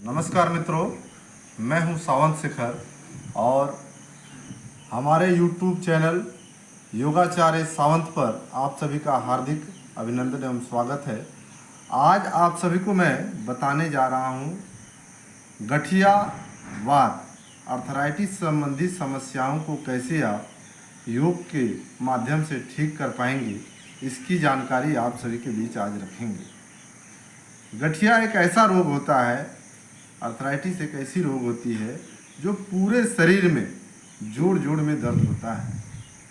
नमस्कार मित्रों, मैं हूं सावंत शेखर और हमारे YouTube चैनल योगाचार्य सावंत पर आप सभी का हार्दिक अभिनंदन एवं स्वागत है। आज आप सभी को मैं बताने जा रहा हूं गठिया वात आर्थराइटिस संबंधी समस्याओं को कैसे आप योग के माध्यम से ठीक कर पाएंगे, इसकी जानकारी आप सभी के बीच आज रखेंगे। गठिया एक ऐसा रोग होता है, आर्थराइटिस एक ऐसी रोग होती है जो पूरे शरीर में जोड़ जोड़ में दर्द होता है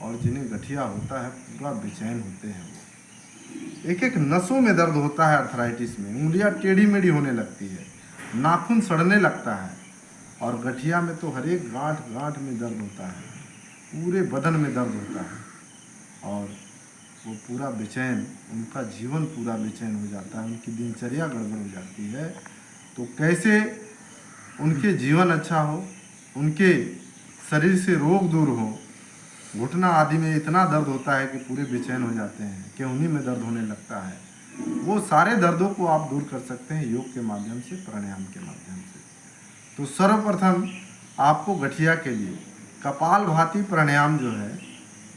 और जिन्हें गठिया होता है पूरा बेचैन होते हैं। वो एक एक नसों में दर्द होता है। आर्थराइटिस में उंगलियां टेढ़ी मेढ़ी होने लगती है, नाखून सड़ने लगता है और गठिया में तो हर एक गांठ गांठ में दर्द होता है, पूरे बदन में दर्द होता है और वो पूरा बेचैन, उनका जीवन पूरा बेचैन हो जाता है, उनकी दिनचर्या गड़बड़ हो जाती है। तो कैसे उनके जीवन अच्छा हो, उनके शरीर से रोग दूर हो। घुटना आदि में इतना दर्द होता है कि पूरे बेचैन हो जाते हैं, कि उन्हीं में दर्द होने लगता है। वो सारे दर्दों को आप दूर कर सकते हैं योग के माध्यम से, प्राणायाम के माध्यम से। तो सर्वप्रथम आपको गठिया के लिए कपालभाति प्राणायाम जो है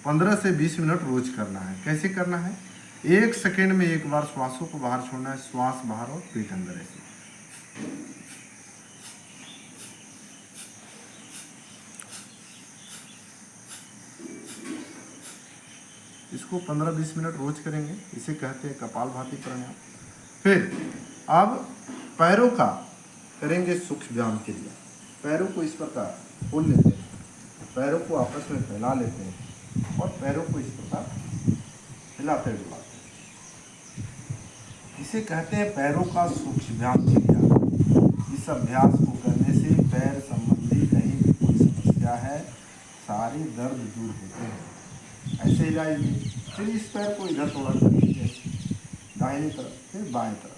15 से 20 मिनट रोज करना है। कैसे करना है? 1 सेकेंड में एक बार श्वासों को बाहर छोड़ना है, श्वास बाहर और पेट अंदर। ऐसे इसको 15-20 मिनट रोज करेंगे। इसे कहते हैं कपालभाति प्राणायाम। फिर अब पैरों का करेंगे सूक्ष्म व्यायाम के लिए। पैरों को इस प्रकार खोल लेते हैं, पैरों को आपस में फैला लेते हैं और पैरों को इस प्रकार हिलाते डुलाते हैं। इसे कहते हैं पैरों का सूक्ष्म व्यायाम क्रिया। इस अभ्यास को करने से पैर संबंधी कहीं भी कोई समस्या है, सारे दर्द दूर होते हैं। ऐसे हिलाइए। फिर इस पैर को इधर थोड़ा कर लीजिए, दाहिनी तरफ फिर बाएं तरफ।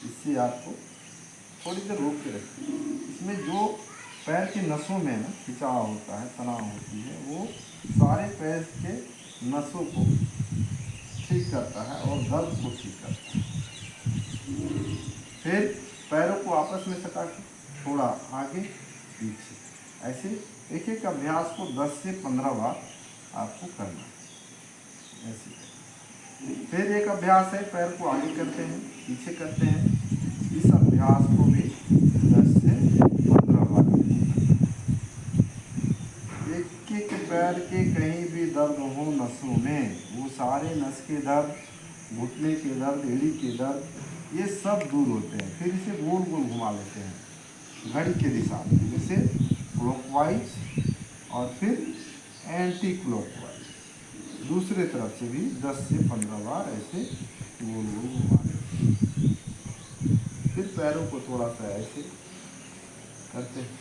इससे आपको थोड़ी देर रोक के रखिए। इसमें जो पैर की नसों में ना खिंचाव होता है, तनाव होती है, वो सारे पैर के नसों को ठीक करता है और दर्द को ठीक करता है। फिर पैरों को आपस में सटा के थोड़ा आगे पीछे, ऐसे एक एक अभ्यास को 10 से 15 बार आपको करना है। ऐसे फिर एक अभ्यास है, पैर को आगे करते हैं, पीछे करते हैं। इस अभ्यास को भी 10 से 15 बार। एक एक पैर के कहीं भी दर्द हो नसों में, वो सारे नस के दर्द, घुटने के दर्द, एड़ी के दर्द, ये सब दूर होते हैं। फिर इसे गोल गोल घुमा लेते हैं घड़ी के दिशा में, जैसे क्लॉकवाइज और फिर एंटी क्लॉकवाइज। दूसरे तरफ से भी 10 से 15 बार ऐसे गोल गोल घुमा लेते हैं। फिर पैरों को थोड़ा सा ऐसे करते हैं,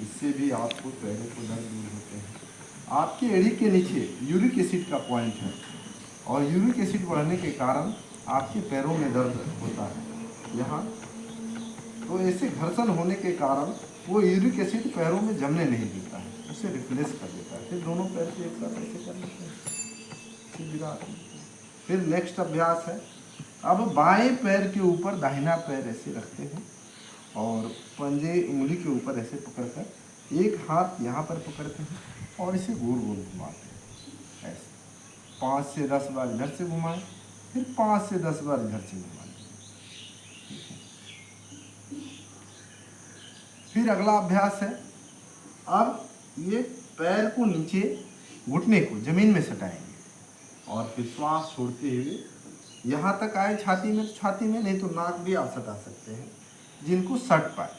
इससे भी आपको पैरों को दर्द दूर होते हैं। आपकी एड़ी के नीचे यूरिक एसिड का पॉइंट है और यूरिक एसिड बढ़ने के कारण आपके पैरों में दर्द होता है यहाँ। तो ऐसे घर्षण होने के कारण वो यूरिक एसिड पैरों में जमने नहीं देता है, उसे रिप्लेस कर देता है। फिर दोनों पैर से एक साथ ऐसे कर लेते हैं, फिर विराट। फिर नेक्स्ट अभ्यास है, अब बाएं पैर के ऊपर दाहिना पैर ऐसे रखते हैं और पंजे उंगली के ऊपर ऐसे पकड़कर एक हाथ यहाँ पर पकड़ते हैं और इसे गोल गोल घुमाते हैं। ऐसे 5 से 10 बार इधर से घुमाएं, फिर 5 से 10 बार इधर से घुमाएं। फिर अगला अभ्यास है, अब ये पैर को नीचे, घुटने को जमीन में सटाएंगे और फिर श्वास छोड़ते हुए यहाँ तक आए छाती में, तो छाती में, नहीं तो नाक भी आप सटा सकते हैं, जिनको सट पाए।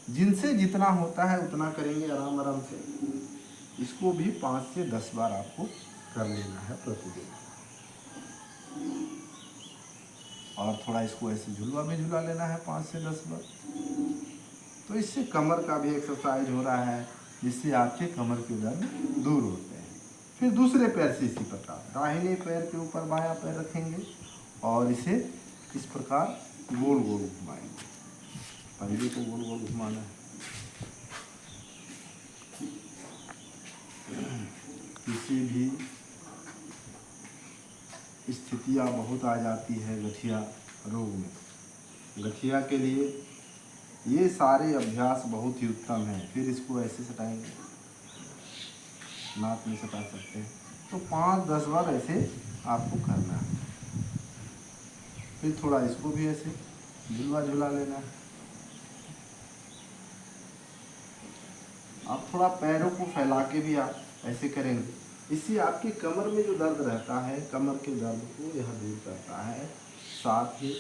जिनसे जितना होता है उतना करेंगे आराम आराम से। इसको भी 5 से 10 बार आपको कर लेना है प्रतिदिन। और थोड़ा इसको ऐसे झुलवा में झुला लेना है 5 से 10 बार। तो इससे कमर का भी एक्सरसाइज हो रहा है, जिससे आपके कमर के दर्द दूर होते हैं। फिर दूसरे पैर से इसी प्रकार दाहिने पैर के ऊपर बायां पैर रखेंगे और इसे इस प्रकार गोल गोल घुमाएंगे। पंजे को गोल गोल घुमाना है। किसी भी स्थितियाँ बहुत आ जाती है गठिया रोग में, गठिया के लिए ये सारे अभ्यास बहुत ही उत्तम हैं। फिर इसको ऐसे सटाएंगे, नाक में सटा सकते हैं। तो 5-10 बार ऐसे आपको करना है। फिर थोड़ा इसको भी ऐसे झुलवा झुला लेना है। आप थोड़ा पैरों को फैला के भी आप ऐसे करेंगे, इससे आपकी कमर में जो दर्द रहता है, कमर के दर्द को यह दूर करता है, साथ ही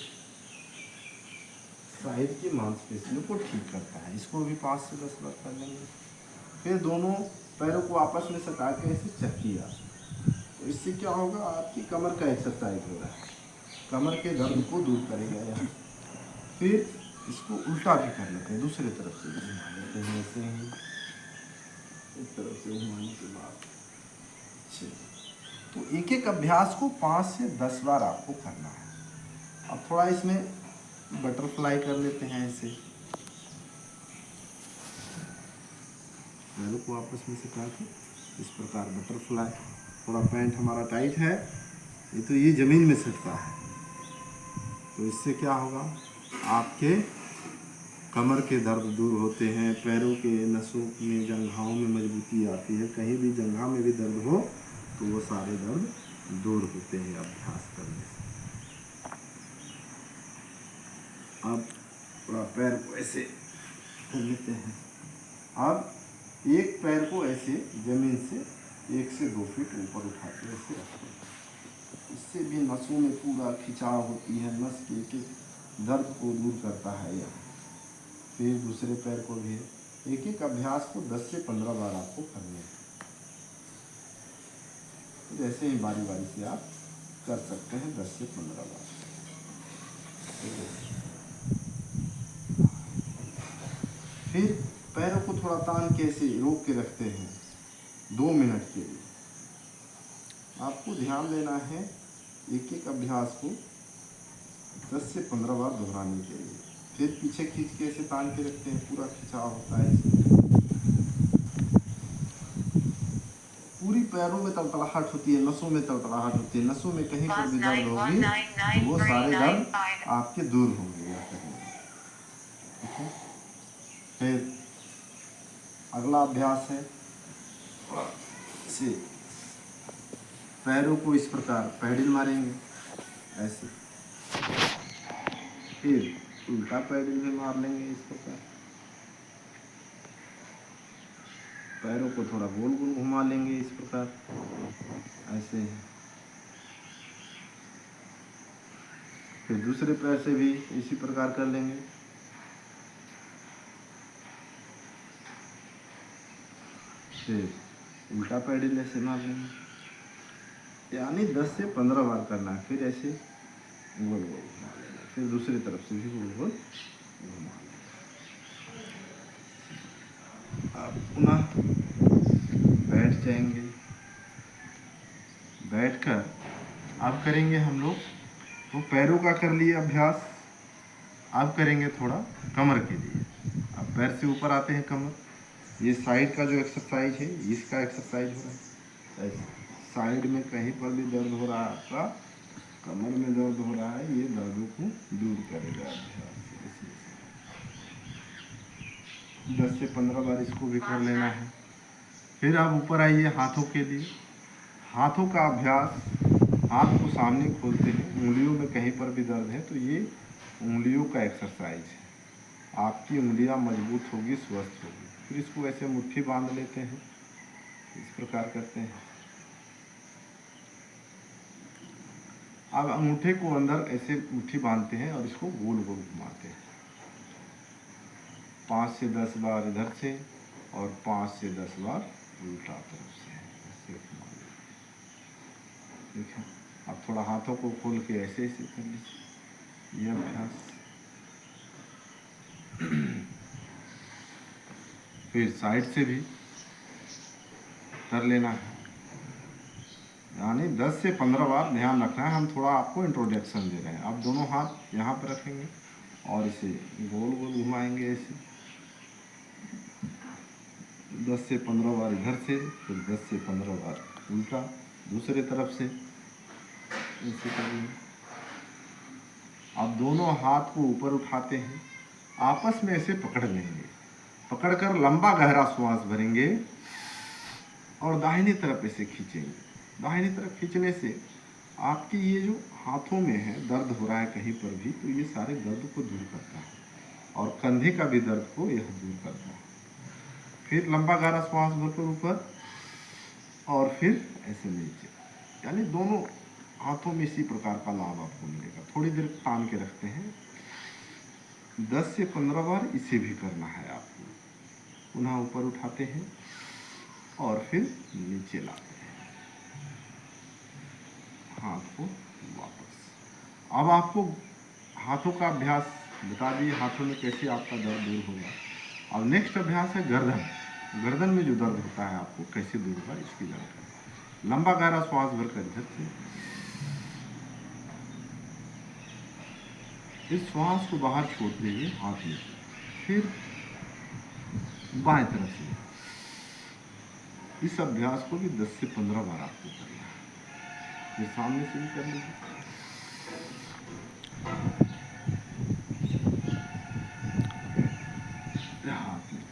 साइड की मांसपेशियों को ठीक करता है। इसको भी 5 से 10 बार कर लेंगे। फिर दोनों पैरों को आपस में सटा के ऐसे चक्किया, तो इससे क्या होगा, आपकी कमर का एक्सरसाइज हो रहा है, कमर के दर्द को दूर करेगा यह। फिर इसको उल्टा भी कर लेते हैं, दूसरे तरफ से घुमा लेते हैं, ऐसे ही इस तरफ से घुमाने के बाद। तो एक एक अभ्यास को 5 से 10 बार आपको करना है। अब थोड़ा इसमें बटरफ्लाई कर लेते हैं, ऐसे पैरों को आपस में सटा के इस प्रकार बटरफ्लाई। थोड़ा पैंट हमारा टाइट है, ये तो ये ज़मीन में सटता है, तो इससे क्या होगा, आपके कमर के दर्द दूर होते हैं, पैरों के नसों में, जंघाओं में मजबूती आती है। कहीं भी जंघा में भी दर्द हो तो वो सारे दर्द दूर होते हैं अभ्यास करने से। अब थोड़ा पैर को ऐसे कर लेते हैं। अब एक पैर को ऐसे ज़मीन से 1 से 2 फीट ऊपर उठा के ऐसे रखते हैं। इससे भी नसों में पूरा खिंचाव होती है, नस के दर्द को दूर करता है यह। फिर दूसरे पैर को भी एक एक अभ्यास को 10 से 15 बार आपको करने हैं। तो जैसे ही बारी बारी से आप कर सकते हैं 10 से 15 बार। फिर पैरों को थोड़ा तान के ऐसे रोक के रखते हैं 2 मिनट के लिए। आपको ध्यान देना है एक एक अभ्यास को 10 से 15 बार दोहराने के लिए। फिर पीछे खींच के ऐसे तान के रखते हैं, पूरा खिंचाव होता है इसमें। पूरी पैरों में तड़तड़ाहट होती है, नसों में तड़तड़ाहट होती है, नसों में कहीं पर भी दर्द होगी तो वो सारे दर्द आपके दूर होंगे। ठीक है। फिर अगला अभ्यास है, इसे पैरों को इस प्रकार पैडल मारेंगे ऐसे, फिर उल्टा पैडल भी मार लेंगे इस प्रकार। पैरों को थोड़ा गोल गोल घुमा लेंगे इस प्रकार ऐसे। फिर दूसरे पैर से भी इसी प्रकार कर लेंगे। फिर उल्टा पैडल ऐसे मार लेंगे, यानी 10 से 15 बार करना है। फिर ऐसे गोल गोल घुमा लेंगे, फिर दूसरी तरफ से भी गोल गोल घुमा लेंगे। अब पुनः बैठ जाएंगे, बैठकर अब करेंगे हम लोग, तो पैरों का कर लिए अभ्यास। अब करेंगे थोड़ा कमर के लिए। अब पैर से ऊपर आते हैं कमर, ये साइड का जो एक्सरसाइज है इसका एक्सरसाइज हो रहा है। साइड में कहीं पर भी दर्द हो रहा है आपका, कमर में दर्द हो रहा है, ये दर्दों को दूर करेगा अभ्यास। 10 से 15 बार इसको भी कर लेना है। फिर आप ऊपर आइए हाथों के लिए। हाथों का अभ्यास, हाथ को सामने खोलते हैं, उंगलियों में कहीं पर भी दर्द है तो ये उंगलियों का एक्सरसाइज है। आपकी उंगलियां मजबूत होगी, स्वस्थ होगी। फिर इसको ऐसे मुट्ठी बांध लेते हैं, इस प्रकार करते हैं। अब अंगूठे को अंदर ऐसे मुट्ठी बांधते हैं और इसको गोल गोल घुमाते हैं 5 से 10 बार इधर से और 5 से 10 बार उल्टा तरफ से ऐसे घुमा लेते हैं। ठीक है। अब थोड़ा हाथों को खोल के ऐसे ऐसे कर लीजिए ये अभ्यास। फिर साइड से भी कर लेना है, यानी 10 से 15 बार। ध्यान रखना है, हम थोड़ा आपको इंट्रोडक्शन दे रहे हैं। आप दोनों हाथ यहाँ पर रखेंगे और इसे गोल गोल घुमाएंगे ऐसे 10 से 15 बार इधर से, फिर 10 से 15 बार उल्टा दूसरे तरफ से ऐसे करेंगे। आप दोनों हाथ को ऊपर उठाते हैं, आपस में ऐसे पकड़ लेंगे, पकड़कर लंबा गहरा श्वास भरेंगे और दाहिनी तरफ ऐसे खींचेंगे। दाहिनी तरफ खींचने से आपकी ये जो हाथों में है दर्द हो रहा है कहीं पर भी, तो ये सारे दर्द को दूर करता है और कंधे का भी दर्द को यह दूर करता है। फिर लंबा गहरा श्वास भरकर ऊपर और फिर ऐसे नीचे, यानी दोनों हाथों में इसी प्रकार का लाभ आपको मिलेगा। थोड़ी देर तान के रखते हैं, 10 से 15 बार इसे भी करना है आपको। पुनः ऊपर उठाते हैं और फिर नीचे लाते हैं, हाथ को वापस। अब आपको हाथों का अभ्यास बता दिए, हाथों में कैसे आपका दर्द दूर होगा। अब नेक्स्ट अभ्यास है गर्दन। गर्दन में जो दर्द होता है आपको कैसे दूर होगा इसकी जानकारी। लंबा गहरा श्वास भरकर इधर से इस श्वास को बाहर छोड़ते हुए हाथ में, फिर बाएं तरफ से। इस अभ्यास को भी 10 से 15 बार आपको करना है। फिर सामने से भी कर लीजिए। हाथ में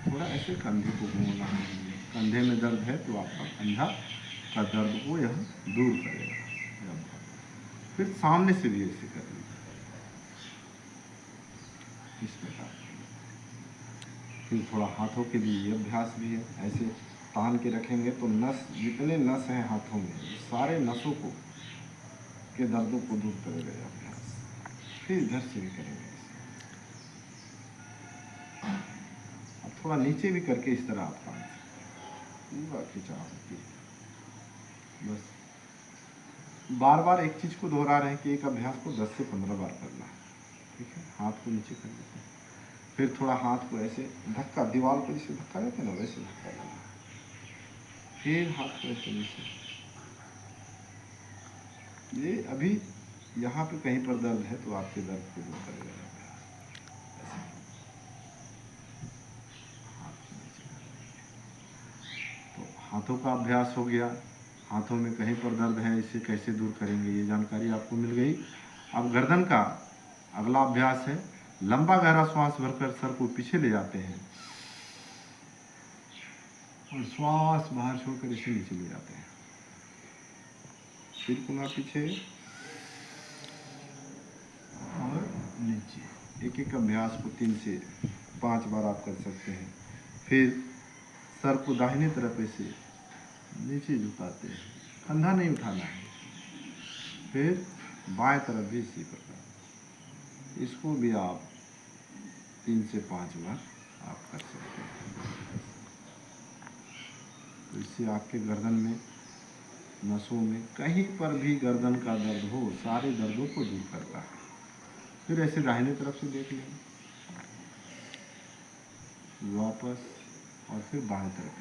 थोड़ा ऐसे कंधे को घूमना है। कंधे में दर्द है तो आपका कंधा का दर्द को यह दूर करेगा। फिर सामने से भी ऐसे कर लीजिए इस प्रकार। फिर थोड़ा हाथों के लिए ये अभ्यास भी है, ऐसे तान के रखेंगे तो नस, जितने नस हैं हाथों में, सारे नसों को के दर्दों को दूर करेगा ये अभ्यास। फिर इधर से भी करेंगे ऐसे। अब थोड़ा नीचे भी करके इस तरह आप तान पूरा खिंचाव होती है। बस बार बार एक चीज़ को दोहरा रहे हैं कि एक अभ्यास को 10 से 15 बार करना है। ठीक है, हाथ को नीचे कर देते हैं। फिर थोड़ा हाथ को ऐसे धक्का, दीवार को जैसे धक्का देते हैं ना वैसे धक्का देना। फिर हाथ को ऐसे नीचे। ये अभी यहाँ पे कहीं पर दर्द है तो आपके दर्द को दूर करेगा। तो हाथों का अभ्यास हो गया। हाथों में कहीं पर दर्द है, इसे कैसे दूर करेंगे ये जानकारी आपको मिल गई। अब गर्दन का अगला अभ्यास है, लंबा गहरा श्वास भरकर सर को पीछे ले जाते हैं और श्वास बाहर छोड़कर इसे नीचे ले जाते हैं। फिर पुनः पीछे और नीचे। एक एक अभ्यास को 3 से 5 बार आप कर सकते हैं। फिर सर को दाहिने तरफ ऐसे नीचे झुकाते हैं, कंधा नहीं उठाना है। फिर बाएं तरफ भी इसी प्रकार। इसको भी आप 3 से 5 बार आप कर सकते हैं। तो इससे आपके गर्दन में, नसों में कहीं पर भी गर्दन का दर्द हो, सारे दर्दों को दूर करता है। फिर ऐसे दाहिने तरफ से देख लेंगे, वापस, और फिर बाएं तरफ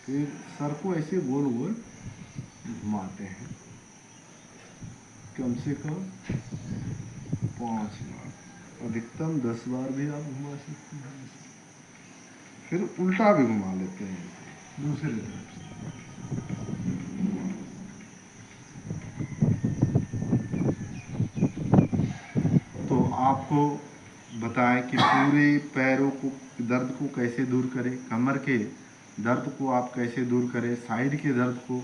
फिर सर को ऐसे गोल गोल घुमाते हैं, कम से कम 5 बार, अधिकतम 10 बार भी आप घुमा सकते हैं। फिर उल्टा भी घुमा लेते हैं दूसरी तरफ से। तो आपको बताएं कि पूरे पैरों को दर्द को कैसे दूर करें, कमर के दर्द को आप कैसे दूर करें, साइड के दर्द को,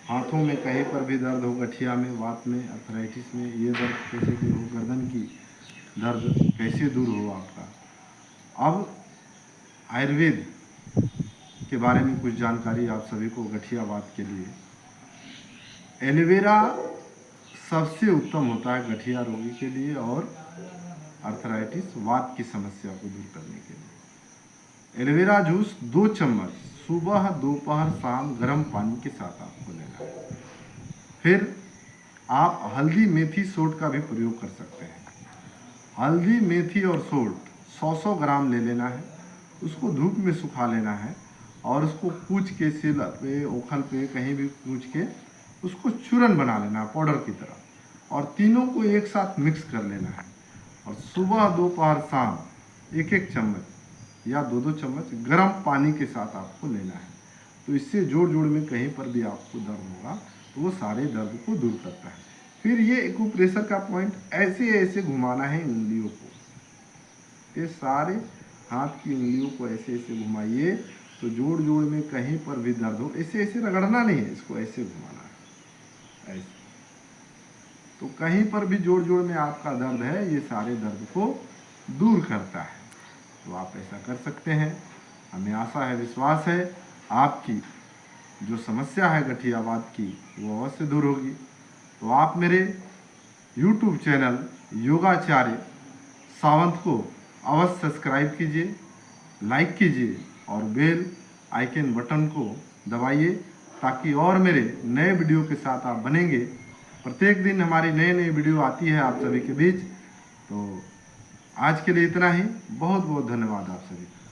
हाथों में कहीं पर भी दर्द हो, गठिया में, वात में, अर्थराइटिस में, ये दर्द कैसे दूर हो, गर्दन की दर्द कैसे दूर हो आपका। अब आयुर्वेद के बारे में कुछ जानकारी आप सभी को गठियावात के लिए। एलोवेरा सबसे उत्तम होता है गठिया रोगी के लिए और अर्थराइटिस, वात की समस्या को दूर करने के लिए। एलोवेरा जूस 2 चम्मच सुबह, दोपहर, शाम गर्म पानी के साथ आपको लेना है। फिर आप हल्दी, मेथी, सोंठ का भी प्रयोग कर सकते हैं। हल्दी, मेथी और सोंठ 100 ग्राम ले लेना है, उसको धूप में सुखा लेना है और उसको कूच के, सिल पे, ओखल पे, कहीं भी कूच के उसको चूरन बना लेना है पाउडर की तरह, और तीनों को एक साथ मिक्स कर लेना है। और सुबह, दोपहर, शाम 1-1 चम्मच या 2-2 चम्मच गर्म पानी के साथ आपको लेना है। तो इससे जोड़ जोड़ में कहीं पर भी आपको दर्द होगा तो वो सारे दर्द को दूर करता है। फिर ये एक्यूप्रेशर का पॉइंट ऐसे ऐसे घुमाना है उंगलियों को, ये सारे हाथ की उंगलियों को ऐसे ऐसे घुमाइए तो जोड़ जोड़ में कहीं पर भी दर्द हो, ऐसे ऐसे रगड़ना नहीं है, इसको ऐसे घुमाना है ऐसे, तो कहीं पर भी जोड़ जोड़ में आपका दर्द है ये सारे दर्द को दूर करता है। तो आप ऐसा कर सकते हैं। हमें आशा है, विश्वास है आपकी जो समस्या है गठियावाद की वो अवश्य दूर होगी। तो आप मेरे YouTube चैनल योगाचार्य सावंत को अवश्य सब्सक्राइब कीजिए, लाइक कीजिए और बेल आइकन बटन को दबाइए ताकि और मेरे नए वीडियो के साथ आप बनेंगे। प्रत्येक दिन हमारी नई नई वीडियो आती है आप सभी के बीच। तो आज के लिए इतना ही। बहुत बहुत धन्यवाद आप सभी का।